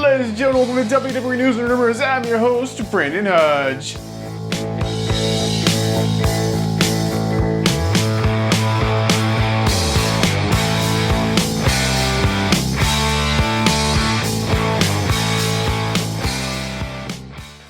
ladies and gentlemen, welcome to WWE News and Rumors. I'm your host, Brandon Hudge.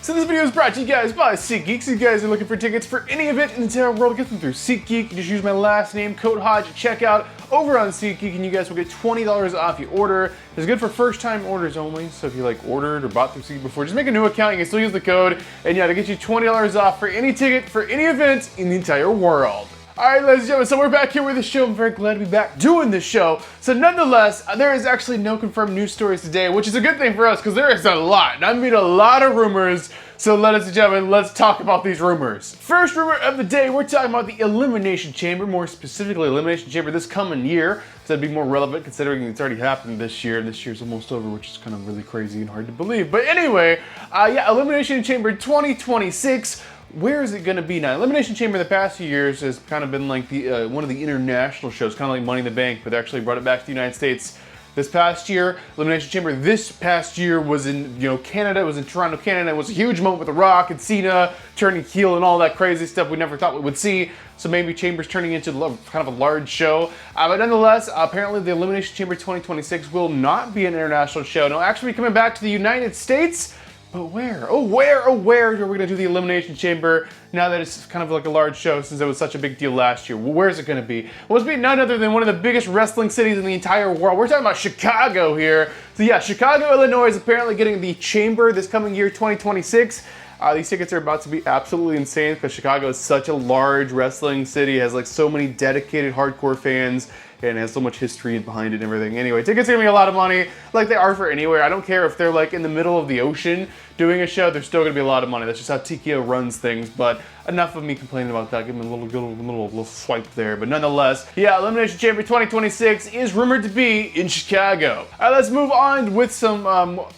So this video is brought to you guys by SeatGeek. So you guys are looking for tickets for any event in the entire world, get them through SeatGeek. You just use my last name, code Hodge, at checkout over on SeatGeek, and you guys will get $20 off your order. It's good for first-time orders only, so if you ordered or bought through SeatGeek before, just make a new account. You can still use the code, and yeah, to get you $20 off for any ticket for any event in the entire world. Alright, ladies and gentlemen, so we're back here with the show. I'm very glad to be back doing this show. So nonetheless, there is actually no confirmed news stories today, which is a good thing for us because there is a lot. And I mean a lot of rumors. So ladies and gentlemen, let's talk about these rumors. First rumor of the day, we're talking about the Elimination Chamber, more specifically Elimination Chamber this coming year. So it'd be more relevant considering it's already happened this year, and this year's almost over, which is kind of really crazy and hard to believe. But anyway, yeah, Elimination Chamber 2026. Where is it going to be now? Elimination Chamber in the past few years has kind of been like the one of the international shows, kind of like Money in the Bank, but they actually brought it back to the United States this past year. Elimination Chamber this past year was in Canada. It was in Toronto, Canada. It was a huge moment with The Rock and Cena turning heel and all that crazy stuff we never thought we would see. So maybe Chamber's turning into kind of a large show. But nonetheless, apparently the Elimination Chamber 2026 will not be an international show. It'll actually be coming back to the United States. But where? Oh, where are we going to do the Elimination Chamber now that it's kind of like a large show since it was such a big deal last year? Well, where is it going to be? Well, it's being none other than one of the biggest wrestling cities in the entire world. We're talking about Chicago here. So yeah, Chicago, Illinois is apparently getting the Chamber this coming year, 2026. These tickets are about to be absolutely insane because Chicago is such a large wrestling city. It has like so many dedicated hardcore fans and has so much history behind it and everything. Anyway, tickets are gonna be a lot of money, like they are for anywhere. I don't care if they're like in the middle of the ocean doing a show, they're still gonna be a lot of money. That's just how TKO runs things, but enough of me complaining about that. Give me a little swipe there. But nonetheless, yeah, Elimination Chamber 2026 is rumored to be in Chicago. All right, let's move on with some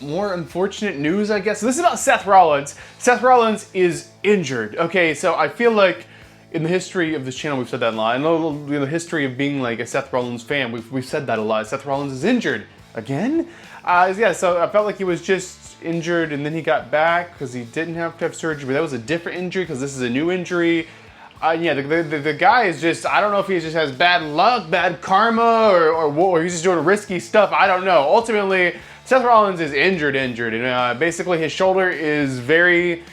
more unfortunate news, I guess. So this is about Seth Rollins. Seth Rollins is injured. Okay, so I feel like in the history of this channel, we've said that a lot. In the history of being like a Seth Rollins fan, we've said that a lot. Seth Rollins is injured. Again? Yeah, so I felt like he was just injured and then he got back because he didn't have to have surgery, but that was a different injury because this is a new injury. Yeah, the guy is just, I don't know if he just has bad luck, bad karma, or he's just doing risky stuff. I don't know. Ultimately, Seth Rollins is injured. And basically his shoulder is very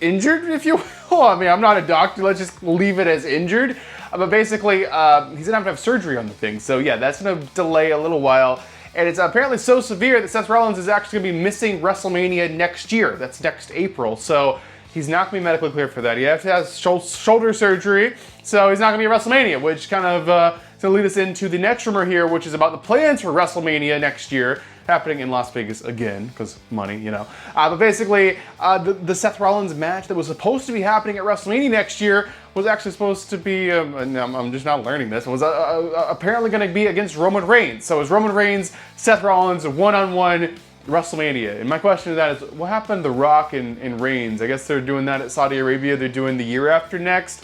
injured, if you will. I mean, I'm not a doctor, let's just leave it as injured. But basically, he's gonna have to have surgery on the thing. So yeah, that's gonna delay a little while. And it's apparently so severe that Seth Rollins is actually gonna be missing WrestleMania next year. That's next April. So he's not gonna be medically cleared for that. He has to have shoulder surgery, so he's not gonna be at WrestleMania, which kind of is gonna lead us into the next rumor here, which is about the plans for WrestleMania next year, happening in Las Vegas again, because money, you know. But basically, the Seth Rollins match that was supposed to be happening at WrestleMania next year was actually supposed to be, and I'm just not learning this, was apparently going to be against Roman Reigns. So it was Roman Reigns, Seth Rollins, one-on-one WrestleMania. And my question to that is, what happened to The Rock and Reigns? I guess they're doing that at Saudi Arabia. They're doing the year after next.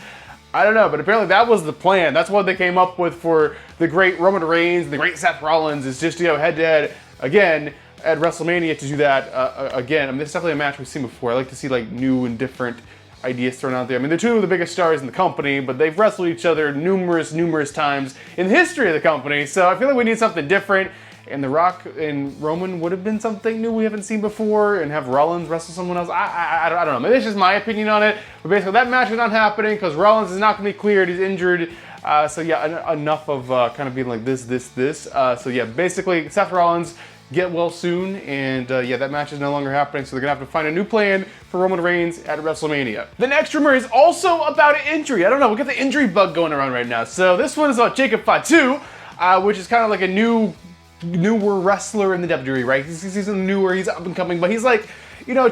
I don't know, but apparently that was the plan. That's what they came up with for the great Roman Reigns and the great Seth Rollins, is just, head-to-head again at WrestleMania to do that again. I mean, this is definitely a match we've seen before. I like to see like new and different ideas thrown out there. I mean, they're two of the biggest stars in the company, but they've wrestled each other numerous times in the history of the company. So I feel like we need something different. And The Rock and Roman would have been something new we haven't seen before, and have Rollins wrestle someone else. I don't know. Maybe it's just my opinion on it. But basically, that match is not happening because Rollins is not going to be cleared. He's injured. So yeah, enough of kind of being like this. So yeah, basically, Seth Rollins, get well soon, and yeah, that match is no longer happening, so they're gonna have to find a new plan for Roman Reigns at WrestleMania. The next rumor is also about an injury. I don't know, we got the injury bug going around right now. So this one is about Jacob Fatu, which is kind of like a newer wrestler in the WWE, right? He's newer, he's up and coming, but he's like,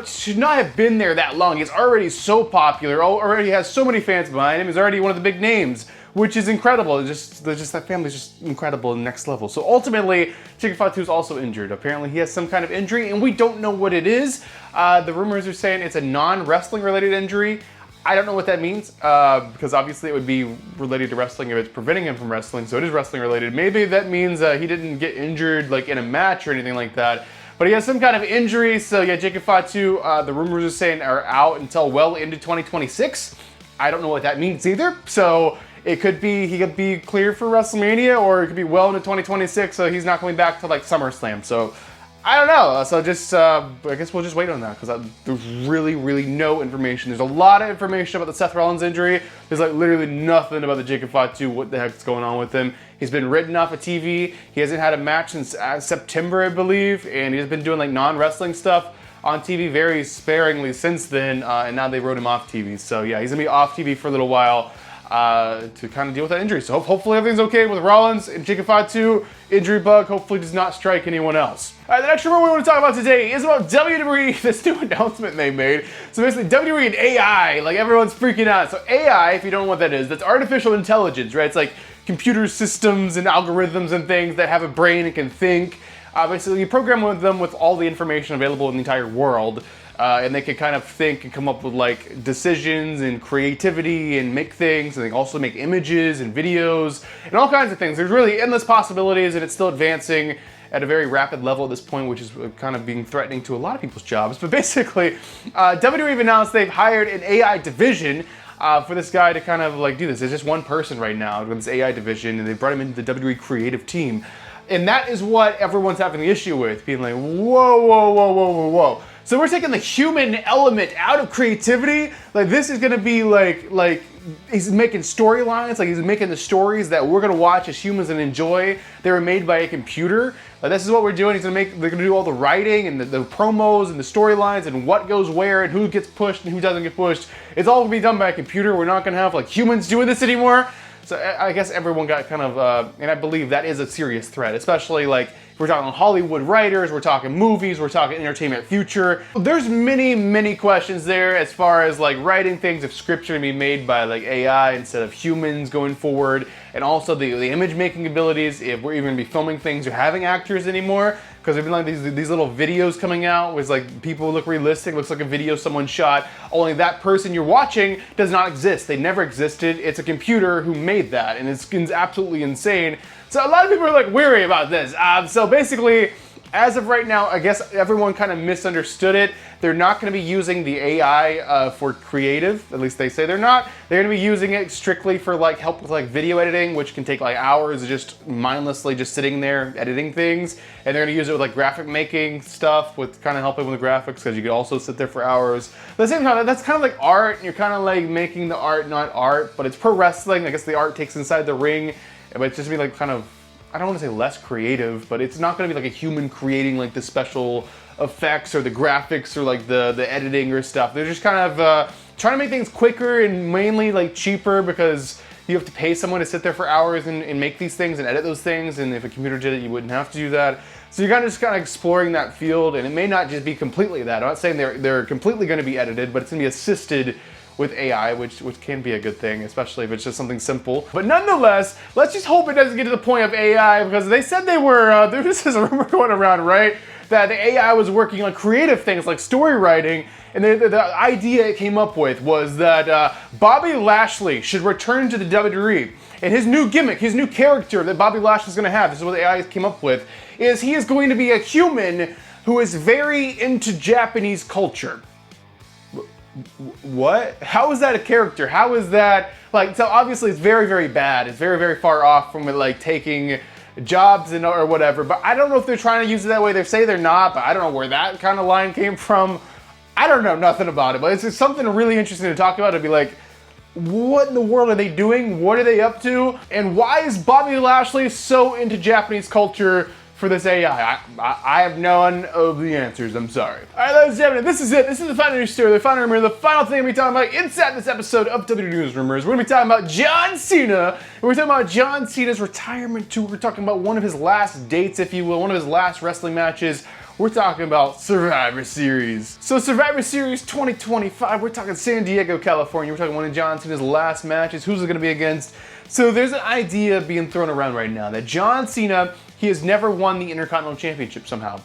should not have been there that long. He's already so popular, already has so many fans behind him, he's already one of the big names, which is incredible. Just that family's just incredible, next level. So ultimately, Jacob Fatu is also injured. Apparently he has some kind of injury, and we don't know what it is. The rumors are saying it's a non-wrestling related injury. I don't know what that means, because obviously it would be related to wrestling if it's preventing him from wrestling, so it is wrestling related. Maybe that means he didn't get injured like in a match or anything like that. But he has some kind of injury, so yeah, Jacob Fatu, the rumors are saying are out until well into 2026. I don't know what that means either, so it could be, he could be clear for WrestleMania, or it could be well into 2026, so he's not coming back to like SummerSlam. So I don't know. So just, I guess we'll just wait on that, because there's really no information. There's a lot of information about the Seth Rollins injury. There's like literally nothing about the Jacob Fatu, what the heck's going on with him. He's been written off of TV. He hasn't had a match since September, I believe, and he's been doing like non-wrestling stuff on TV very sparingly since then, and now they wrote him off TV. So yeah, he's gonna be off TV for a little while to kind of deal with that injury. So hopefully everything's okay with Rollins and Jacob Fatu. Injury bug hopefully does not strike anyone else. All right, the next rumor we want to talk about today is about WWE, this new announcement they made. So basically WWE and AI, like everyone's freaking out. So AI, if you don't know what that is, that's artificial intelligence, right? It's like computer systems and algorithms and things that have a brain and can think. Basically you program them with all the information available in the entire world. And they can kind of think and come up with like decisions and creativity and make things, and they also make images and videos and all kinds of things. There's really endless possibilities, and it's still advancing at a very rapid level at this point, which is kind of being threatening to a lot of people's jobs. But basically, WWE announced they've hired an AI division for this guy to kind of like do this. There's just one person right now with this AI division, and they brought him into the WWE creative team. And that is what everyone's having the issue with, being like, whoa. So we're taking the human element out of creativity. Like this is gonna be like he's making storylines, like he's making the stories that we're gonna watch as humans and enjoy. They were made by a computer. Like this is what we're doing. They're gonna do all the writing and the promos and the storylines and what goes where and who gets pushed and who doesn't get pushed. It's all gonna be done by a computer. We're not gonna have like humans doing this anymore. So I guess everyone got kind of, and I believe that is a serious threat, especially like we're talking Hollywood writers, we're talking movies, we're talking entertainment future. There's many questions there as far as like writing things, if scripts are gonna be made by like AI instead of humans going forward, and also the image making abilities, if we're even gonna be filming things or having actors anymore. Because there've been like these little videos coming out where it's like people look realistic, looks like a video someone shot, only that person you're watching does not exist. They never existed. It's a computer who made that, and it's absolutely insane. So a lot of people are like weary about this. So basically, as of right now, I guess everyone kind of misunderstood it. They're not going to be using the AI for creative. At least they say they're not. They're going to be using it strictly for like help with like video editing, which can take like hours of just mindlessly just sitting there editing things. And they're going to use it with like graphic making stuff, with kind of helping with the graphics, because you could also sit there for hours. But at the same time, that's kind of like art, and you're kind of like making the art not art, but it's pro wrestling. I guess the art takes inside the ring, but it's just be like kind of, I don't want to say less creative, but it's not going to be like a human creating like the special effects or the graphics or like the editing or stuff. They're just kind of trying to make things quicker and mainly like cheaper, because you have to pay someone to sit there for hours and make these things and edit those things, and if a computer did it, you wouldn't have to do that. So you're kind of just kind of exploring that field, and it may not just be completely that. I'm not saying they're completely going to be edited, but it's going to be assisted with AI, which can be a good thing, especially if it's just something simple. But nonetheless, let's just hope it doesn't get to the point of AI, because they said they were, this is a rumor going around, right? That the AI was working on creative things like story writing, and the idea it came up with was that Bobby Lashley should return to the WWE. And his new gimmick, his new character that Bobby Lashley's gonna have, this is what the AI came up with, is he is going to be a human who is very into Japanese culture. What? How is that a character? How is that, like, so obviously it's very bad. It's very far off from it, like taking jobs and or whatever, but I don't know if they're trying to use it that way. They say they're not, but I don't know where that kind of line came from. I don't know nothing about it, but it's just something really interesting to talk about, to be like, what in the world are they doing? What are they up to? And why is Bobby Lashley so into Japanese culture for this AI? I have none of the answers, I'm sorry. All right, ladies and gentlemen, this is it. This is the final news story, the final rumor, the final thing we're talking about inside this episode of WWE News Rumors. We're gonna be talking about John Cena, and we're talking about John Cena's retirement tour. We're talking about one of his last dates, if you will, one of his last wrestling matches. We're talking about Survivor Series. So Survivor Series 2025, we're talking San Diego, California. We're talking one of John Cena's last matches. Who's it gonna be against? So there's an idea being thrown around right now that John Cena, he has never won the Intercontinental Championship somehow.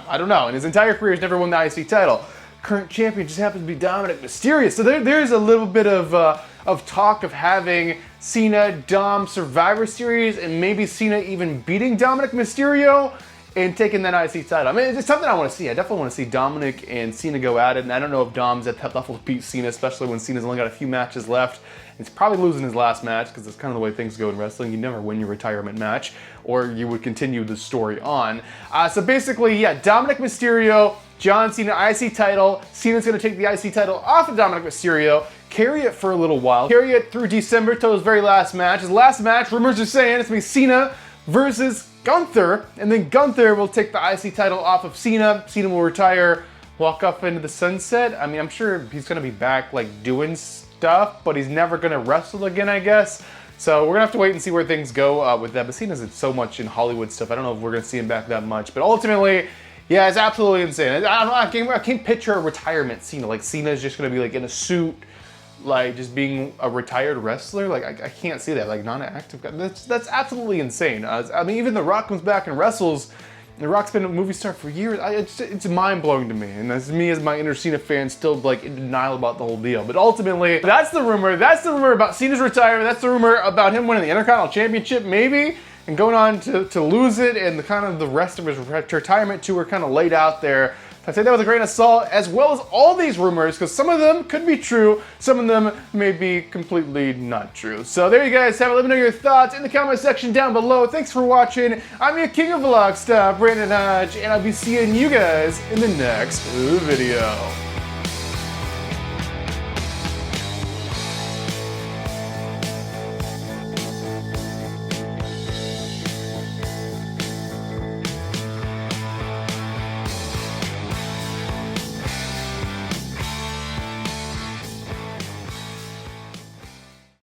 I don't know. In his entire career, he's never won the IC title. Current champion just happens to be Dominic Mysterio. So there's a little bit of talk of having Cena Dom Survivor Series, and maybe Cena even beating Dominic Mysterio and taking that IC title. I mean, it's something I want to see. I definitely want to see Dominic and Cena go at it, and I don't know if Dom's at that level to beat Cena, especially when Cena's only got a few matches left. He's probably losing his last match, because that's kind of the way things go in wrestling. You never win your retirement match, or you would continue the story on. So basically, yeah, Dominic Mysterio, John Cena, IC title. Cena's going to take the IC title off of Dominic Mysterio, carry it for a little while, carry it through December till his very last match. His last match, rumors are saying it's going to be Cena versus Gunther, and then Gunther will take the IC title off of Cena. Cena will retire, walk off into the sunset. I mean, I'm sure he's going to be back, like, doing stuff, but he's never going to wrestle again, I guess. So we're going to have to wait and see where things go with that. But Cena's in so much in Hollywood stuff. I don't know if we're going to see him back that much. But ultimately, yeah, it's absolutely insane. I can't picture a retirement Cena. Like, Cena's just going to be, like, in a suit, like, just being a retired wrestler. Like, I can't see that. Like, non-active guy. That's absolutely insane. I mean, even The Rock comes back and wrestles. The Rock's been a movie star for years. It's mind-blowing to me. And that's me as my inner Cena fan still, like, in denial about the whole deal. But ultimately, that's the rumor. That's the rumor about Cena's retirement. That's the rumor about him winning the Intercontinental Championship, maybe, and going on to lose it, and the rest of his retirement tour kind of laid out there. I take that with a grain of salt, as well as all these rumors, because some of them could be true, some of them may be completely not true. So there you guys have it. Let me know your thoughts in the comment section down below. Thanks for watching. I'm your King of Vlog Stuff, Brandon Hodge, and I'll be seeing you guys in the next video.